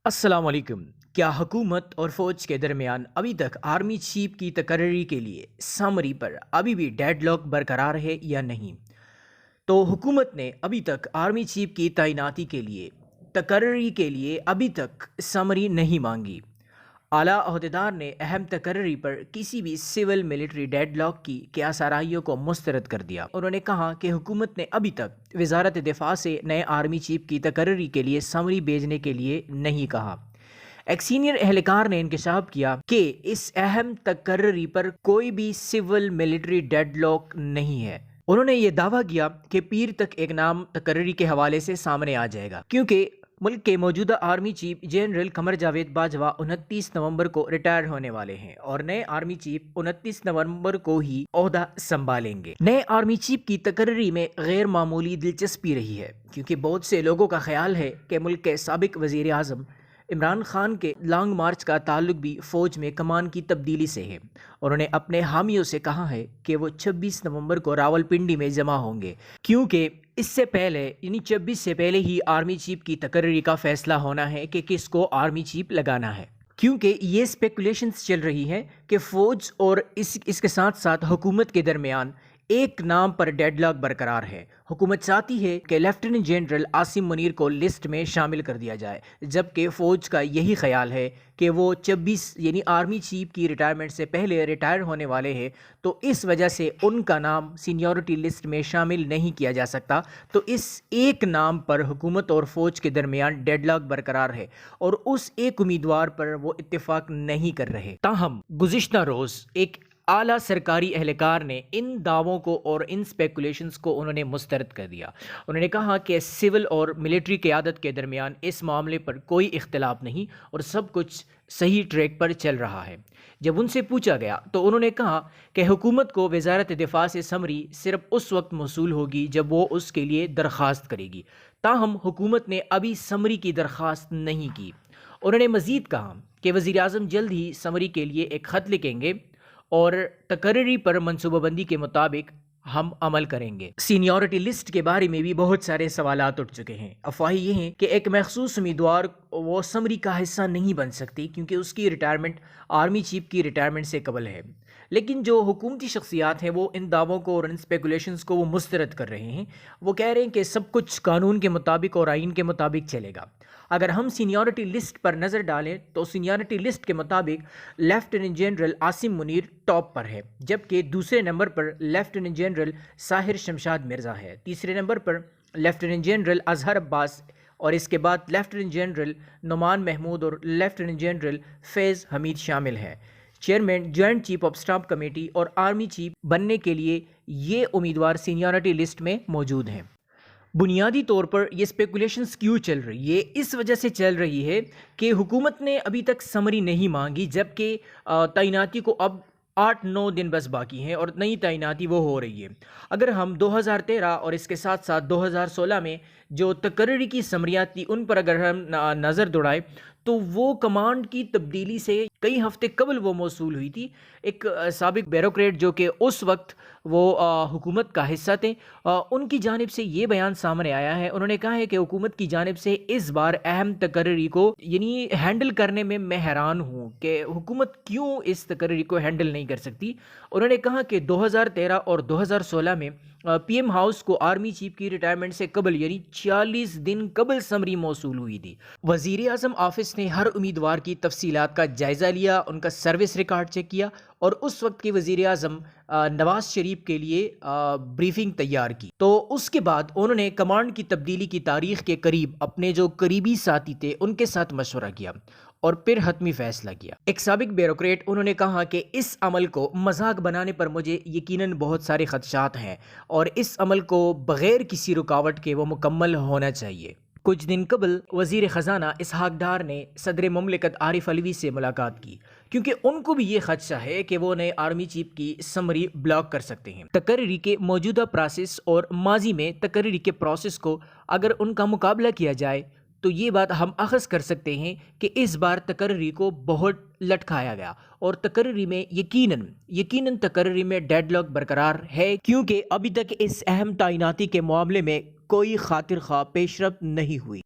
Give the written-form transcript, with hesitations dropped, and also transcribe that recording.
السلام علیکم۔ کیا حکومت اور فوج کے درمیان ابھی تک آرمی چیف کی تقرری کے لیے سمری پر ابھی بھی ڈیڈ لاک برقرار ہے یا نہیں؟ تو حکومت نے ابھی تک آرمی چیف کی تعیناتی کے لیے تقرری کے لیے ابھی تک سمری نہیں مانگی۔ اعلیٰ عہدیدار نے اہم تقرری پر کسی بھی سول ملٹری ڈیڈ لاک کی کیاسرائیوں کو مسترد کر دیا۔ انہوں نے کہا کہ حکومت نے ابھی تک وزارت دفاع سے نئے آرمی چیف کی تقرری کے لیے سمری بھیجنے کے لیے نہیں کہا۔ ایک سینئر اہلکار نے انکشاف کیا کہ اس اہم تقرری پر کوئی بھی سول ملٹری ڈیڈ لاک نہیں ہے۔ انہوں نے یہ دعویٰ کیا کہ پیر تک ایک نام تقرری کے حوالے سے سامنے آ جائے گا، کیونکہ ملک کے موجودہ army chief general Qamar Javed Bajwa 29 نومبر کو ریٹائر ہونے والے ہیں اور نئے آرمی چیف 29 نومبر کو ہی عہدہ سنبھالیں گے۔ نئے آرمی چیف کی تقرری میں غیر معمولی دلچسپی رہی ہے، کیونکہ بہت سے لوگوں کا خیال ہے کہ ملک کے سابق وزیر اعظم عمران خان کے لانگ مارچ کا تعلق بھی فوج میں کمان کی تبدیلی سے ہے۔ انہوں نے اپنے حامیوں سے کہا ہے کہ وہ 26 نومبر کو راولپنڈی میں جمع ہوں گے، کیونکہ اس سے پہلے 26 سے پہلے ہی آرمی چیف کی تقرری کا فیصلہ ہونا ہے کہ کس کو آرمی چیف لگانا ہے، کیونکہ یہ اسپیکولیشنز چل رہی ہے کہ فوج اور اس کے ساتھ ساتھ حکومت کے درمیان ایک نام پر ڈیڈ لاک برقرار ہے۔ حکومت چاہتی ہے کہ لیفٹیننٹ جنرل عاصم منیر کو لسٹ میں شامل کر دیا جائے، جبکہ فوج کا یہی خیال ہے کہ وہ 26 یعنی آرمی چیف کی ریٹائرمنٹ سے پہلے ریٹائر ہونے والے ہیں، تو اس وجہ سے ان کا نام سینیورٹی لسٹ میں شامل نہیں کیا جا سکتا۔ تو اس ایک نام پر حکومت اور فوج کے درمیان ڈیڈ لاک برقرار ہے اور اس ایک امیدوار پر وہ اتفاق نہیں کر رہے۔ تاہم گزشتہ روز ایک اعلیٰ سرکاری اہلکار نے ان دعووں کو اور ان سپیکولیشنز کو انہوں نے مسترد کر دیا۔ انہوں نے کہا کہ سول اور ملٹری قیادت کے درمیان اس معاملے پر کوئی اختلاف نہیں اور سب کچھ صحیح ٹریک پر چل رہا ہے۔ جب ان سے پوچھا گیا تو انہوں نے کہا کہ حکومت کو وزارت دفاع سے سمری صرف اس وقت موصول ہوگی جب وہ اس کے لیے درخواست کرے گی، تاہم حکومت نے ابھی سمری کی درخواست نہیں کی۔ انہوں نے مزید کہا کہ وزیر اعظم جلد ہی سمری کے لیے ایک خط لکھیں گے اور تقرری پر منصوبہ بندی کے مطابق ہم عمل کریں گے۔ سینیورٹی لسٹ کے بارے میں بھی بہت سارے سوالات اٹھ چکے ہیں۔ افواہیں یہ ہیں کہ ایک مخصوص امیدوار وہ سمری کا حصہ نہیں بن سکتی کیونکہ اس کی ریٹائرمنٹ آرمی چیف کی ریٹائرمنٹ سے قبل ہے، لیکن جو حکومتی شخصیات ہیں وہ ان دعووں کو اور ان اسپیکولیشنز کو وہ مسترد کر رہے ہیں۔ وہ کہہ رہے ہیں کہ سب کچھ قانون کے مطابق اور آئین کے مطابق چلے گا۔ اگر ہم سینیورٹی لسٹ پر نظر ڈالیں تو سینیورٹی لسٹ کے مطابق lieutenant general Asim Munir top پر ہے، جبکہ دوسرے نمبر پر لیفٹیننٹ جنرل ساحر شمشاد مرزا ہے، تیسرے نمبر پر لیفٹیننٹ جنرل اظہر عباس اور اس کے بعد لیفٹیننٹ جنرل نعمان محمود اور لیفٹیننٹ جنرل فیض حمید شامل ہیں۔ Chairman joint chief of staff committee اور آرمی چیف بننے کے لیے یہ امیدوار سینیورٹی لسٹ میں موجود ہیں۔ بنیادی طور پر یہ اسپیکولیشنز کیوں چل رہی ہے؟ اس وجہ سے چل رہی ہے کہ حکومت نے ابھی تک سمری نہیں مانگی، جبکہ تعیناتی کو اب 8-9 دن بس باقی ہیں اور نئی تعیناتی وہ ہو رہی ہے۔ اگر ہم 2013 اور اس کے ساتھ ساتھ 2016 میں جو تقرری کی سمریاں تھی ان پر اگر ہم نظر دوڑائیں تو وہ کمانڈ کی تبدیلی سے کئی ہفتے قبل وہ موصول ہوئی تھی۔ ایک سابق بیوروکریٹ جو کہ اس وقت وہ حکومت کا حصہ تھے، ان کی جانب سے یہ بیان سامنے آیا ہے۔ انہوں نے کہا ہے کہ حکومت کی جانب سے اس بار اہم تقرری کو ہینڈل کرنے میں حیران ہوں کہ حکومت کیوں اس تقرری کو ہینڈل نہیں کر سکتی۔ انہوں نے کہا کہ 2013 اور 2016 میں پی ایم ہاؤس کو آرمی چیف کی ریٹائرمنٹ سے قبل 40 دن قبل سمری موصول ہوئی تھی۔ وزیر اعظم آفس نے ہر امیدوار کی تفصیلات کا جائزہ لیا، ان کا سروس ریکارڈ چیک کیا اور اس وقت کے وزیر اعظم نواز شریف کے لیے بریفنگ تیار کی۔ تو اس کے بعد انہوں نے کمانڈ کی تبدیلی کی تاریخ کے قریب اپنے جو قریبی ساتھی تھے ان کے ساتھ مشورہ کیا اور پھر حتمی فیصلہ کیا۔ ایک سابق بیوروکریٹ انہوں نے کہا کہ اس عمل کو مذاق بنانے پر مجھے یقیناً بہت سارے خدشات ہیں اور اس عمل کو بغیر کسی رکاوٹ کے وہ مکمل ہونا چاہیے۔ کچھ دن قبل وزیر خزانہ اسحاق ڈار نے صدر مملکت عارف علوی سے ملاقات کی، کیونکہ ان کو بھی یہ خدشہ ہے کہ وہ نئے آرمی چیف کی سمری بلاک کر سکتے ہیں۔ تقرری کے موجودہ پروسیس اور ماضی میں تقرری کے پروسیس کو اگر ان کا مقابلہ کیا جائے تو یہ بات ہم اخذ کر سکتے ہیں کہ اس بار تقرری کو بہت لٹکایا گیا اور تقرری میں یقیناً تقرری میں ڈیڈ لاک برقرار ہے، کیونکہ ابھی تک اس اہم تعیناتی کے معاملے میں کوئی خاطر خواہ پیش رفت نہیں ہوئی۔